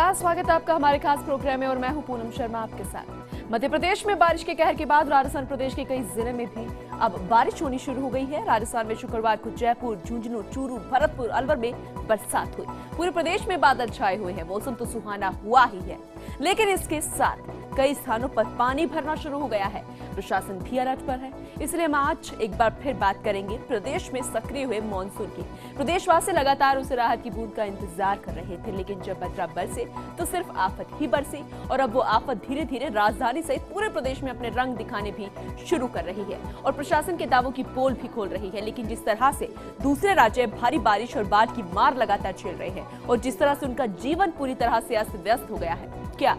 नमस्कार, स्वागत है आपका हमारे खास प्रोग्राम में और मैं हूं पूनम शर्मा आपके साथ। मध्य प्रदेश में बारिश के कहर के बाद राजस्थान प्रदेश के कई जिले में भी अब बारिश होनी शुरू हो गई है। राजस्थान में शुक्रवार को जयपुर, झुंझुनू, चूरू, भरतपुर, अलवर में बरसात हुई। पूरे प्रदेश में बादल छाए हुए हैं। मौसम तो सुहाना हुआ ही है, लेकिन इसके साथ कई स्थानों पर पानी भरना शुरू हो गया है। प्रशासन भी अलर्ट पर है, इसलिए हम आज एक बार फिर बात करेंगे प्रदेश में सक्रिय हुए मानसून की। प्रदेशवासी लगातार उस राहत की बूंद का इंतजार कर रहे थे, लेकिन जब बदरा बरसे तो सिर्फ आफत ही बरसी और अब वो आफत धीरे धीरे राजधानी सहित पूरे प्रदेश में अपने रंग दिखाने भी शुरू कर रही है और प्रशासन के दावों की पोल भी खोल रही है। लेकिन जिस तरह से दूसरे राज्य भारी बारिश और बाढ़ की मार लगातार झेल रहे हैं और जिस तरह से उनका जीवन पूरी तरह से अस्त व्यस्त हो गया है, क्या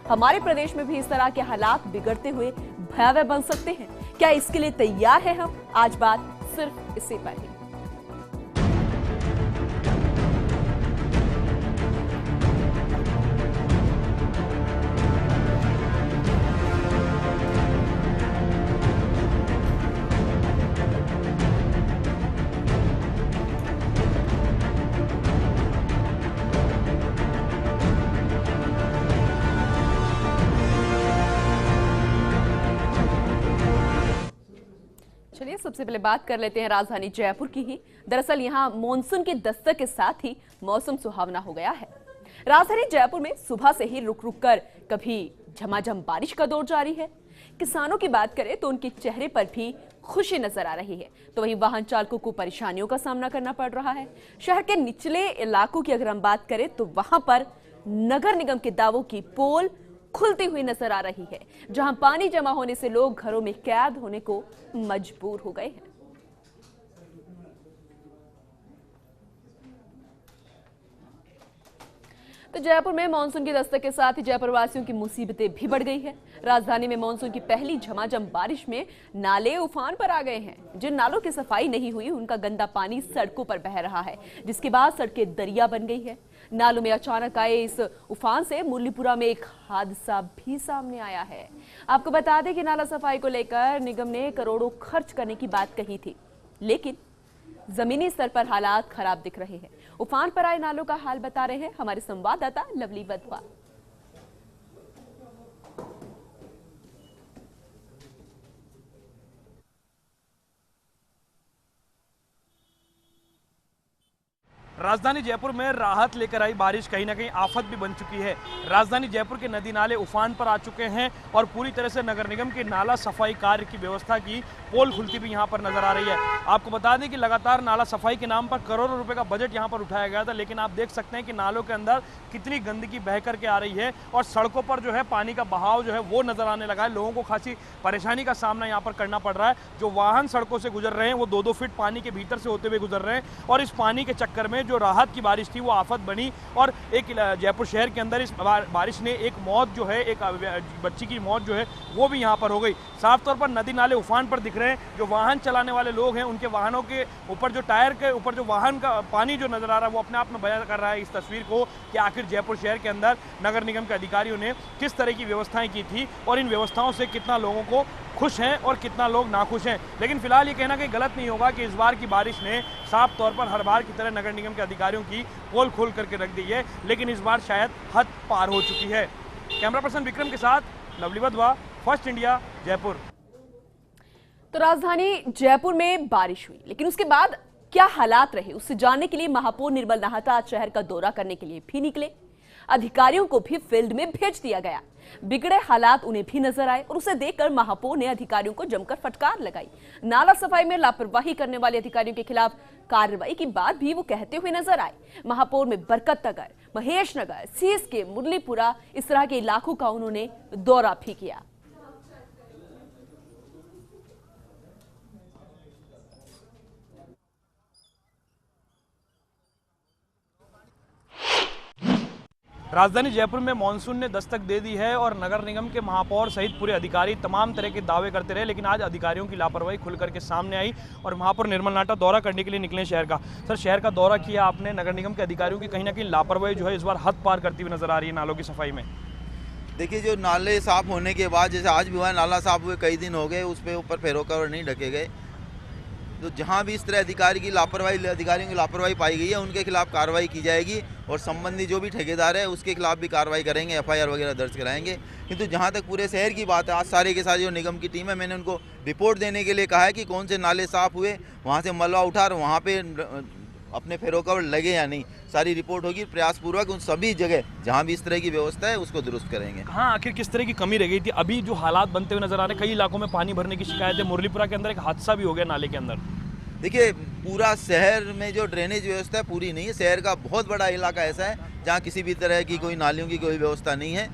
हमारे प्रदेश में भी इस तरह के हालात बिगड़ते हुए भयावह बन सकते हैं? क्या इसके लिए तैयार है हम? आज बात सिर्फ इसी पर ही। चलिए सबसे पहले बात कर लेते हैं राजधानी जयपुर की ही। दरअसल यहां मानसून की दस्तक के साथ ही मौसम सुहावना हो गया है। राजधानी जयपुर में सुबह से ही रुक रुक कर कभी झमाझम बारिश का दौर जारी है। किसानों की बात करें तो उनके चेहरे पर भी खुशी नजर आ रही है, तो वहीं वाहन चालकों को परेशानियों का सामना करना पड़ रहा है। शहर के निचले इलाकों की अगर हम बात करें तो वहां पर नगर निगम के दावों की पोल खुलती हुई नजर आ रही है, जहां पानी जमा होने से लोग घरों में कैद होने को मजबूर हो गए हैं। तो जयपुर में मानसून की दस्तक के साथ ही जयपुर वासियों की मुसीबतें भी बढ़ गई है। राजधानी में मानसून की पहली झमाझम बारिश में नाले उफान पर आ गए हैं। जिन नालों की सफाई नहीं हुई उनका गंदा पानी सड़कों पर बह रहा है, जिसके बाद सड़कें दरिया बन गई है। नालों में अचानक आए इस उफान से मुरलीपुरा में एक हादसा भी सामने आया है। आपको बता दें कि नाला सफाई को लेकर निगम ने करोड़ों खर्च करने की बात कही थी, लेकिन जमीनी स्तर पर हालात खराब दिख रहे हैं। उफान पर आए नालों का हाल बता रहे हैं हमारे संवाददाता लवली वधवा। राजधानी जयपुर में राहत लेकर आई बारिश कहीं ना कहीं आफत भी बन चुकी है। राजधानी जयपुर के नदी नाले उफान पर आ चुके हैं और पूरी तरह से नगर निगम के नाला सफाई कार्य की व्यवस्था की पोल खुलती भी यहां पर नजर आ रही है। आपको बता दें कि लगातार नाला सफाई के नाम पर करोड़ों रुपए का बजट यहां पर उठाया गया था, लेकिन आप देख सकते हैं कि नालों के अंदर कितनी गंदगी बह करके आ रही है और सड़कों पर जो है पानी का बहाव जो है वो नजर आने लगा है। लोगों को खासी परेशानी का सामना यहाँ पर करना पड़ रहा है। जो वाहन सड़कों से गुजर रहे हैं वो 2-2 फीट पानी के भीतर से होते हुए गुजर रहे हैं और इस पानी के चक्कर में जो राहत की बारिश थी वो आफत बनी और एक जयपुर शहर के अंदर इस बारिश ने एक मौत जो है, एक बच्ची की मौत जो है वो भी यहाँ पर हो गई। साफ तौर पर नदी नाले उफान पर दिख रहे हैं। जो वाहन चलाने वाले लोग हैं उनके वाहनों के ऊपर जो टायर के ऊपर जो वाहन का पानी जो नजर आ रहा है वो अपने आप में बयां कर रहा है इस तस्वीर को कि आखिर जयपुर शहर के अंदर नगर निगम के अधिकारियों ने किस तरह की व्यवस्थाएं की थी और इन व्यवस्थाओं से कितना लोगों को खुश हैं और कितना लोग नाखुश हैं। लेकिन फिलहाल ये कहना कहीं गलत नहीं होगा कि इस बार की बारिश ने साफ तौर पर हर बार की तरह नगर निगम के अधिकारियों की पोल खोल करके रख दी है, लेकिन इस बार शायद हद पार हो चुकी है। कैमरा पर्सन विक्रम के साथ lovely Wadhwa, first India, Jaipur. तो राजधानी जयपुर में बारिश हुई, लेकिन उसके बाद क्या हालात रहे उससे जानने के लिए महापौर निर्मल नाहटा आज शहर का दौरा करने के लिए भी निकले। अधिकारियों को भी फील्ड में भेज दिया गया। बिगड़े हालात उन्हें भी नजर आए और उसे देखकर महापौर ने अधिकारियों को जमकर फटकार लगाई। नाला सफाई में लापरवाही करने वाले अधिकारियों के खिलाफ कार्रवाई की बात भी वो कहते हुए नजर आए। महापौर में बरकत नगर, महेश नगर, सीएसके, मुरलीपुरा, इस तरह के इलाकों का उन्होंने दौरा भी किया। राजधानी जयपुर में मानसून ने दस्तक दे दी है और नगर निगम के महापौर सहित पूरे अधिकारी तमाम तरह के दावे करते रहे, लेकिन आज अधिकारियों की लापरवाही खुल करके सामने आई और महापौर निर्मल नाहटा दौरा करने के लिए निकले शहर का। सर, शहर का दौरा किया आपने, नगर निगम के अधिकारियों की कहीं ना कहीं लापरवाही जो है इस बार हद पार करती हुई नजर आ रही है नालों की सफाई में। देखिए, जो नाले साफ होने के बाद, जैसे आज भी हुआ नाला साफ हुए कई दिन हो गए, उस पर ऊपर फेरों का नहीं ढके गए, तो जहाँ भी इस तरह अधिकारियों की लापरवाही पाई गई है उनके खिलाफ कार्रवाई की जाएगी और संबंधी जो भी ठेकेदार है उसके खिलाफ भी कार्रवाई करेंगे, FIR वगैरह दर्ज कराएंगे। किंतु जहाँ तक पूरे शहर की बात है, आज सारे के सारे जो निगम की टीम है, मैंने उनको रिपोर्ट देने के लिए कहा है कि कौन से नाले साफ़ हुए, वहाँ से मलबा उठा और वहाँ पे अपने फेरों लगे या नहीं, सारी रिपोर्ट होगी। प्रयासपूर्वक उन सभी जगह जहाँ भी इस तरह की व्यवस्था है उसको दुरुस्त करेंगे। हाँ, आखिर किस तरह की कमी रह गई थी? अभी जो हालात बनते हुए नजर आ रहे हैं, कई इलाकों में पानी भरने की शिकायत है। मुरलीपुरा के अंदर एक हादसा भी हो गया नाले के अंदर। देखिए, पूरा शहर में जो ड्रेनेज व्यवस्था है पूरी नहीं है। शहर का बहुत बड़ा इलाका ऐसा है जहाँ किसी भी तरह की कोई नालियों की कोई व्यवस्था नहीं है।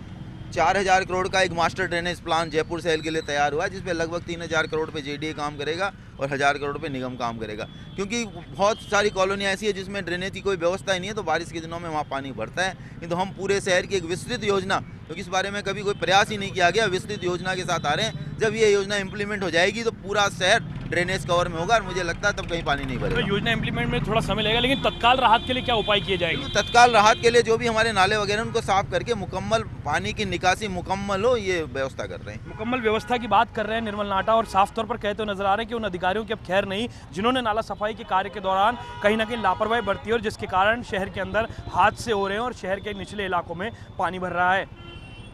4000 करोड़ का एक मास्टर ड्रेनेज प्लान जयपुर शहर के लिए तैयार हुआ है, जिसपे लगभग 3000 करोड़ पे JDA काम करेगा और 1000 करोड़ पे निगम काम करेगा। क्योंकि बहुत सारी कॉलोनियाँ ऐसी है जिसमें ड्रेनेज की कोई व्यवस्था ही नहीं है, तो बारिश के दिनों में वहाँ पानी भरता है। किंतु हम पूरे शहर की एक विस्तृत योजना, क्योंकि इस बारे में कभी कोई प्रयास ही नहीं किया गया, विस्तृत योजना के साथ आ रहे हैं। जब ये योजना इम्प्लीमेंट हो जाएगी तो पूरा शहर ड्रेनेज कवर में होगा और मुझे लगता है तब कहीं पानी नहीं भरेगा। तो योजना इम्प्लीमेंट में थोड़ा समय लगेगा, लेकिन तत्काल राहत के लिए क्या उपाय किए जाएंगे? तत्काल राहत के लिए जो भी हमारे नाले वगैरह उनको साफ करके मुकम्मल पानी की निकासी मुकम्मल हो, ये व्यवस्था कर रहे हैं। मुकम्मल व्यवस्था की बात कर रहे हैं निर्मल नाटा, और साफ तौर पर कहते हुए नजर आ रहे हैं कि उन अधिकारियों की अब खैर नहीं जिन्होंने नाला सफाई के कार्य के दौरान कहीं ना कहीं लापरवाही बरती है और जिसके कारण शहर के अंदर हादसे हो रहे हैं और शहर के निचले इलाकों में पानी भर रहा है।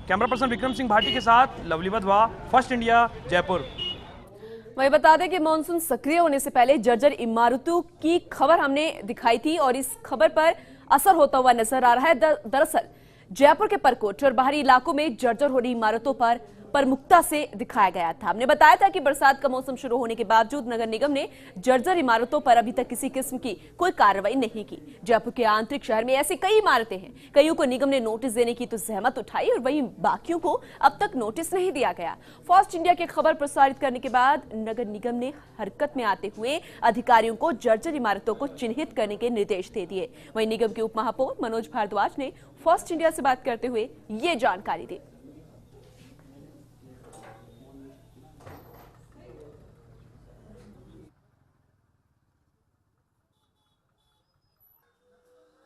कैमरा पर्सन विक्रम सिंह भाटी के साथ lovely Wadhwa, first India, Jaipur. वही बता दें कि मानसून सक्रिय होने से पहले जर्जर इमारतों की खबर हमने दिखाई थी और इस खबर पर असर होता हुआ नजर आ रहा है। दरअसल जयपुर के परकोट और बाहरी इलाकों में जर्जर हो रही इमारतों पर प्रमुखता से दिखाया गया था। हमने बताया था कि बरसात का मौसम शुरू होने के बावजूद नगर निगम ने जर्जर इमारतों पर अभी तक किसी किस्म की कोई कार्रवाई नहीं की। जयपुर के आंतरिक शहर में ऐसी कई इमारतें हैं, कईयों को निगम ने नोटिस देने की तो जहमत उठाई और वहीं बाकियों को अब तक नोटिस नहीं दिया गया। फर्स्ट इंडिया की खबर प्रसारित करने के बाद नगर निगम ने हरकत में आते हुए अधिकारियों को जर्जर इमारतों को चिन्हित करने के निर्देश दे दिए। वहीं निगम के उप महापौर मनोज भारद्वाज ने फर्स्ट इंडिया से बात करते हुए ये जानकारी दी।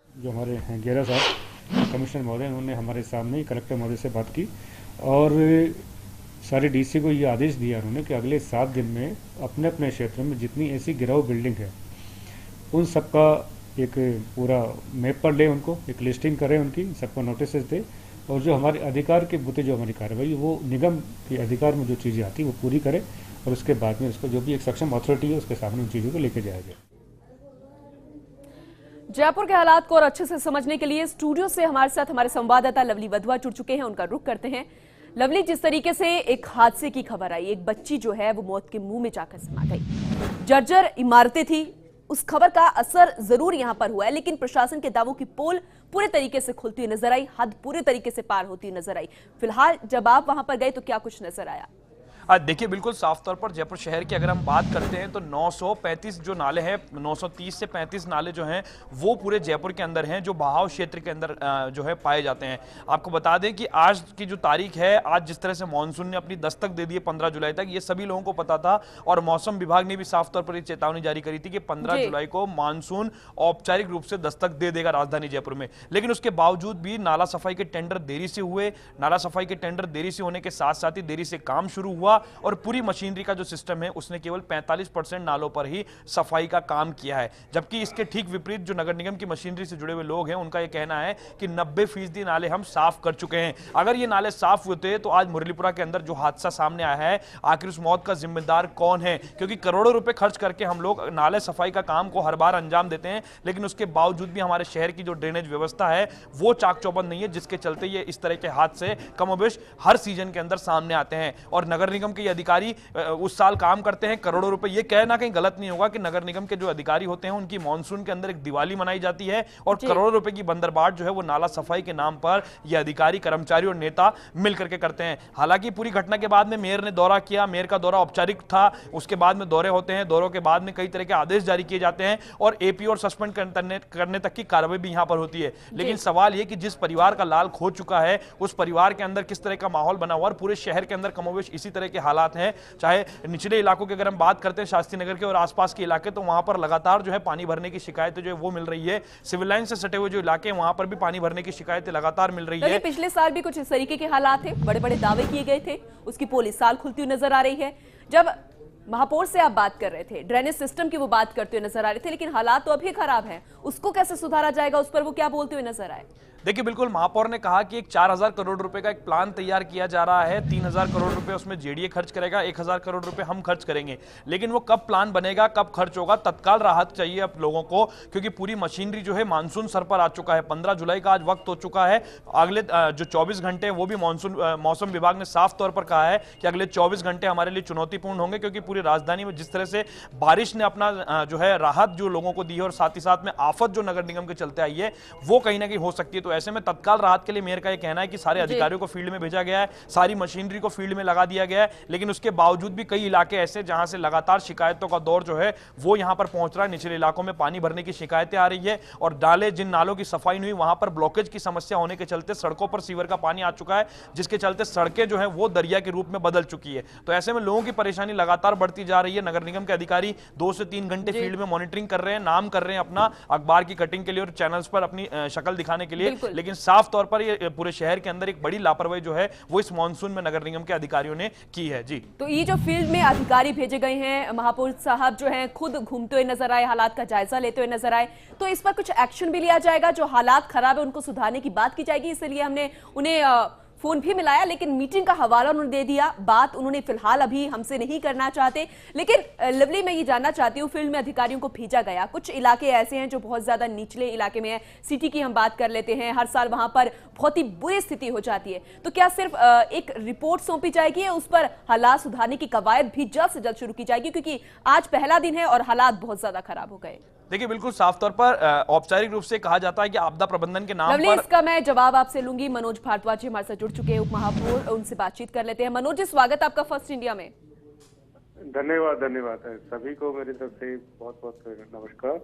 जो हमारे हैं गेरा साहब कमिश्नर महोदय, उन्होंने हमारे सामने ही कलेक्टर महोदय से बात की और सारे DC को ये आदेश दिया उन्होंने कि अगले 7 दिन में अपने अपने क्षेत्र में जितनी ऐसी गिराऊ बिल्डिंग है उन सबका एक पूरा मैप पर ले, उनको एक लिस्टिंग करें, उनकी सबको नोटिस दे और जो हमारे अधिकार के बुते जो हमारी कार्रवाई वो निगम के अधिकार में जो चीज़ें आती वो पूरी करें और उसके बाद में उसको जो भी एक सक्षम अथॉरिटी है उसके सामने उन चीज़ों को लेके जाएगा। जयपुर के हालात को और अच्छे से समझने के लिए स्टूडियो से हमारे साथ हमारे संवाददाता लवली वधवा जुड़ चुके हैं, उनका रुख करते हैं। लवली, जिस तरीके से एक हादसे की खबर आई, एक बच्ची जो है वो मौत के मुंह में जाकर समा गई, जर्जर इमारतें थी, उस खबर का असर जरूर यहां पर हुआ है, लेकिन प्रशासन के दावों की पोल पूरे तरीके से खुलती हुई नजर आई, हद पूरे तरीके से पार होती हुई नजर आई। फिलहाल जब आप वहां पर गए तो क्या कुछ नजर आया? देखिए, बिल्कुल साफ तौर पर जयपुर शहर की अगर हम बात करते हैं तो 935 जो नाले हैं, 930 से 35 नाले जो हैं वो पूरे जयपुर के अंदर हैं, जो बहाव क्षेत्र के अंदर जो है पाए जाते हैं। आपको बता दें कि आज की जो तारीख है, आज जिस तरह से मानसून ने अपनी दस्तक दे दी है 15 जुलाई तक, ये सभी लोगों को पता था और मौसम विभाग ने भी साफ तौर पर ये चेतावनी जारी करी थी कि 15 जुलाई को मानसून औपचारिक रूप से दस्तक दे देगा राजधानी जयपुर में। लेकिन उसके बावजूद भी नाला सफाई के टेंडर देरी से हुए, नाला सफाई के टेंडर देरी से होने के साथ साथ ही देरी से काम शुरू हुआ और पूरी मशीनरी का जो सिस्टम है उसने केवल 45% नालों पर ही सफाई का काम किया है। जबकि इसके ठीक विपरीत जो नगर निगम की मशीनरी से जुड़े हुए लोग हैं उनका यह कहना है कि 90% नाले हम साफ कर चुके हैं। अगर ये नाले साफ होते तो आज मुरलीपुरा के अंदर जो हादसा सामने आया है, आखिर उस मौत का जिम्मेदार कौन है? क्योंकि करोड़ों रुपए खर्च करके हम लोग नाले सफाई का काम को हर बार अंजाम देते हैं, लेकिन उसके बावजूद भी हमारे शहर की जो ड्रेनेज व्यवस्था है वो चाक चौबंद नहीं है, जिसके चलते ये इस तरह के हादसे कमोबेश हर सीजन के अंदर सामने आते हैं। और नगर निगम के अधिकारी उस साल काम करते हैं करोड़ों रुपए, ये कहना कहीं गलत नहीं होगा कि नगर निगम के जो अधिकारी होते हैं उनकी मानसून के अंदर एक दिवाली मनाई जाती है और करोड़ों रुपए की बंदरबाट जो है वो नाला सफाई के नाम पर ये अधिकारी, कर्मचारी और नेता मिलकर के करते हैं। हालांकि पूरी घटना के बाद में मेयर ने दौरा किया, मेयर का दौरा औपचारिक था, उसके बाद में दौरे होते हैं, दौरों के बाद में कई तरह के आदेश जारी किए जाते हैं और एपी और सस्पेंड करने तक की कार्रवाई भी यहां पर होती है। लेकिन सवाल यह कि जिस परिवार का लाल खो चुका है उस परिवार के अंदर किस तरह का माहौल बना हुआ, और पूरे शहर के अंदर कमोबेश इसी तरह के हालात हैं। चाहे निचले इलाकों की अगर हम बात करते हैं, शास्त्री नगर के और आसपास के इलाके, तो वहां पर लगातार जो है पानी भरने की शिकायतें जो है वो मिल रही है। सिविल लाइन से सटे हुए जो इलाके हैं वहां पर भी पानी भरने की शिकायतें लगातार मिल रही है। पिछले साल भी कुछ इस तरीके के हालात थे, बड़े बड़े दावे किए गए थे, उसकी पोल इस साल खुलती हुई नजर आ रही है। जब महापौर से आप बात कर रहे थे, ड्रेनेज सिस्टम की वो बात करते हुए नजर आ रहे थे, लेकिन हालात तो अभी खराब हैं, उसको कैसे सुधारा जाएगा, उस पर वो क्या बोलते हुए नजर आए? देखिए, बिल्कुल महापौर ने कहा कि एक 4000 करोड़ रुपए का एक प्लान तैयार किया जा रहा है। 3000 करोड़ रुपए उसमें जेडीए खर्च करेगा, 1000 करोड़ रुपए हम खर्च करेंगे। लेकिन वो कब प्लान बनेगा, कब खर्च होगा, तत्काल राहत चाहिए अब लोगों को, क्योंकि पूरी मशीनरी जो है मानसून सर पर आ चुका है। 15 जुलाई का आज वक्त हो चुका है। अगले जो 24 घंटे हैं वो भी मौसम विभाग ने साफ तौर पर कहा है कि अगले 24 घंटे हमारे लिए चुनौतीपूर्ण होंगे, क्योंकि पूरी राजधानी में जिस तरह से बारिश ने अपना जो है राहत जो लोगों को दी है और साथ ही साथ में आफत जो नगर निगम के चलते आई है वो कहीं ना कहीं हो सकती है। तो ऐसे में तत्काल राहत के लिए मेयर का यह कहना है कि सारे अधिकारियों को फील्ड में भेजा गया है, सारी मशीनरी को फील्ड में लगा दिया गया है, लेकिन उसके बावजूद भी कई इलाके ऐसे जहां से लगातार शिकायतों का दौर जो है वो यहां पर पहुंच रहा है। निचले इलाकों में पानी भरने की शिकायतें आ रही है और जिन नालों की सफाई नहीं हुई वहां पर ब्लॉकेज की समस्या होने के चलते सड़कों पर सीवर का पानी आ चुका है, जिसके चलते सड़कें जो है वो दरिया के रूप में बदल चुकी है। तो ऐसे में लोगों की परेशानी लगातार बढ़ती जा रही है। नगर निगम के अधिकारी 2 से 3 घंटे फील्ड में मॉनिटरिंग कर रहे हैं, नाम कर रहे हैं अपना अखबार की कटिंग के लिए और चैनल्स पर अपनी शक्ल दिखाने के लिए, लेकिन साफ तौर पर ये पूरे शहर के अंदर एक बड़ी लापरवाही जो है वो इस मॉनसून में नगर निगम के अधिकारियों ने की है। जी, तो ये जो फील्ड में अधिकारी भेजे गए हैं, महापौर साहब जो हैं खुद घूमते हुए नजर आए, हालात का जायजा लेते हुए नजर आए, तो इस पर कुछ एक्शन भी लिया जाएगा? जो हालात खराब है उनको सुधारने की बात की जाएगी, इसलिए हमने उन्हें फोन भी मिलाया, लेकिन मीटिंग का हवाला उन्होंने दे दिया। बात उन्होंने फिलहाल अभी हमसे नहीं करना चाहते। लेकिन लवली, मैं ये जानना चाहती हूँ, फील्ड में अधिकारियों को भेजा गया, कुछ इलाके ऐसे हैं जो बहुत ज्यादा निचले इलाके में है, सिटी की हम बात कर लेते हैं, हर साल वहां पर बहुत ही बुरी स्थिति हो जाती है, तो क्या सिर्फ एक रिपोर्ट सौंपी जाएगी या उस पर हालात सुधारने की कवायद भी जल्द से जल्द शुरू की जाएगी, क्योंकि आज पहला दिन है और हालात बहुत ज्यादा खराब हो गए? देखिए, बिल्कुल साफ तौर पर औपचारिक रूप से कहा जाता है कि आपदा प्रबंधन के नाम पर इसका मैं जवाब आपसे लूंगी। मनोज भारद्वाज जी हमारे साथ जुड़ चुके हैं, उप महापौर, उनसे बातचीत कर लेते हैं। मनोज जी, स्वागत आपका फर्स्ट इंडिया में। धन्यवाद है सभी को मेरी तरफ से बहुत बहुत नमस्कार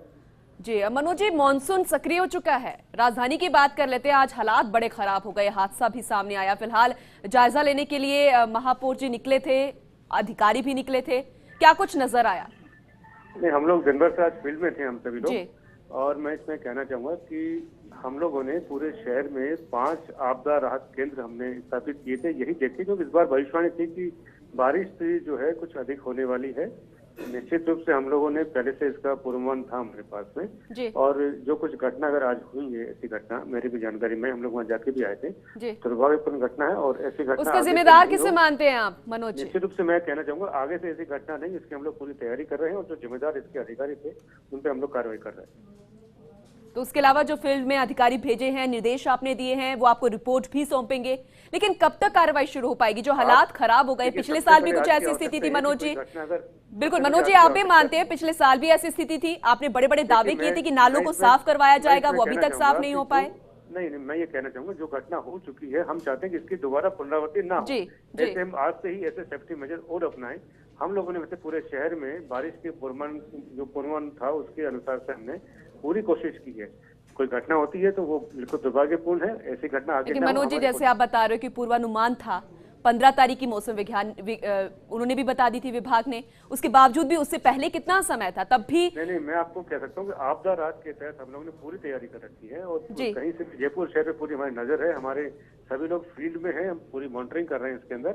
जी। मनोज जी, मानसून सक्रिय हो चुका है, राजधानी की बात कर लेते हैं। आज हालात बड़े खराब हो गए, हादसा भी सामने आया। फिलहाल जायजा लेने के लिए महापौर जी निकले थे, अधिकारी भी निकले थे, क्या कुछ नजर आया? नहीं, हम लोग दिन भर से आज फील्ड में थे, हम सभी लोग, और मैं इसमें कहना चाहूंगा कि हम लोगों ने पूरे शहर में 5 आपदा राहत केंद्र हमने स्थापित किए थे, यही देखे क्योंकि इस बार भविष्यवाणी थी कि बारिश जो है कुछ अधिक होने वाली है। निश्चित रूप से हम लोगों ने पहले से इसका पूर्वानुमान था हमारे पास में, और जो कुछ घटना अगर आज हुई है, ऐसी घटना मेरी भी जानकारी में, हम लोग वहाँ जाके भी आए थे, दुर्भाग्यपूर्ण घटना है। और ऐसी घटना उसका जिम्मेदार किसे मानते हैं आप मनोज जी? निश्चित रूप से मैं कहना चाहूंगा आगे से ऐसी घटना नहीं, इसकी हम लोग पूरी तैयारी कर रहे हैं, और जो जिम्मेदार इसके अधिकारी थे उन पर हम लोग कार्रवाई कर रहे हैं। तो उसके अलावा जो फील्ड में अधिकारी भेजे हैं, निर्देश आपने दिए हैं, वो आपको रिपोर्ट भी सौंपेंगे, लेकिन कब तक कार्रवाई शुरू हो पाएगी? जो हालात खराब हो गए, पिछले साल भी कुछ ऐसी स्थिति थी मनोज जी। बिल्कुल मनोज जी, आप भी मानते हैं पिछले साल भी ऐसी स्थिति थी, आपने बड़े बड़े दावे किए थे कि नालों को साफ करवाया जाएगा, वो अभी तक साफ नहीं हो पाए। नहीं, मैं ये कहना चाहूंगा जो घटना हो चुकी है, हम चाहते हैं कि इसकी दोबारा पुनरावृत्ति ना हो। ऐसे हम आज से ही ऐसे सेफ्टी मेजर और अपनाएं। हम लोगों ने वैसे पूरे शहर में बारिश के पूर्वानुमान था उसके अनुसार से हमने पूरी कोशिश की है। कोई घटना होती है तो वो बिल्कुल दुर्भाग्यपूर्ण है, ऐसी घटना आगे। लेकिन मनोज जी, जैसे आप बता रहे हो कि पूर्वानुमान था, 15 तारीख की मौसम विज्ञान उन्होंने भी बता दी थी विभाग ने, उसके बावजूद भी उससे पहले कितना समय था तब भी? नहीं, मैं आपको कह सकता हूँ कि आपदा राहत के तहत हम लोगों ने पूरी तैयारी कर रखी है, और कहीं से भी जयपुर शहर में पूरी हमारी नजर है, हमारे सभी लोग फील्ड में हैं, हम पूरी मॉनिटरिंग कर रहे हैं इसके अंदर,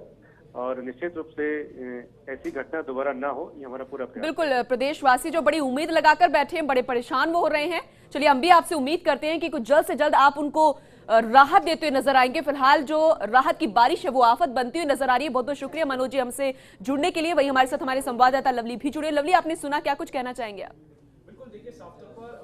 और निश्चित रूप से ऐसी घटना दोबारा ना हो, ये हमारा पूरा प्रयास। बिल्कुल, प्रदेशवासी जो बड़ी उम्मीद लगाकर बैठे हैं, बड़े परेशान वो हो रहे हैं। चलिए, हम भी आपसे उम्मीद करते हैं कि कुछ जल्द से जल्द आप उनको राहत देते हुए नजर आएंगे। फिलहाल जो राहत की बारिश है वो आफत बनती हुई नजर आ रही है। बहुत बहुत शुक्रिया मनोज जी हमसे जुड़ने के लिए। वही हमारे साथ हमारे संवाददाता लवली भी जुड़े। लवली, आपने सुना, क्या कुछ कहना चाहेंगे आप? बिल्कुल, देखिए, साफ तौर पर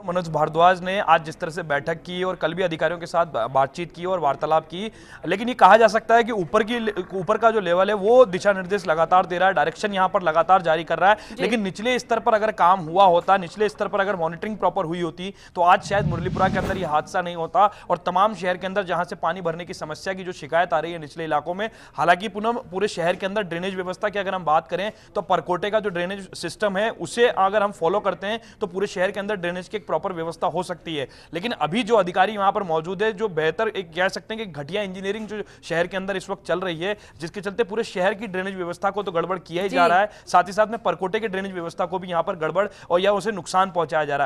मनोज भारद्वाज ने आज जिस तरह से बैठक की और कल भी अधिकारियों के साथ बातचीत की और वार्तालाप की, लेकिन ये कहा जा सकता है कि ऊपर का जो लेवल है वो दिशा निर्देश लगातार दे रहा है, डायरेक्शन यहाँ पर लगातार जारी कर रहा है, लेकिन निचले स्तर पर अगर काम हुआ होता, निचले स्तर पर अगर मॉनिटरिंग प्रॉपर हुई होती, तो आज शायद मुरलीपुरा के अंदर ये हादसा नहीं होता और तमाम शहर के अंदर जहां से पानी भरने की समस्या की जो शिकायत आ रही है निचले इलाकों में। हालांकि पूरे शहर के अंदर ड्रेनेज व्यवस्था की अगर हम बात करें तो परकोटे का जो ड्रेनेज सिस्टम है उसे अगर हम फॉलो करते हैं तो पूरे शहर के अंदर ड्रेनेज की एक प्रॉपर व्यवस्था हो सकती है। लेकिन अभी जो अधिकारी वहां पर मौजूद है, जो बेहतर एक कह सकते हैं कि घटिया इंजीनियरिंग जो शहर के अंदर इस वक्त चल रही है, जिसके चलते पूरे शहर की ड्रेनेज व्यवस्था को तो गड़बड़ किया ही जा रहा है, साथ ही साथ में परकोटे के ड्रेनेज व्यवस्था को भी यहां पर गड़बड़ और या उसे नुकसान पहुंचाया जा रहा है।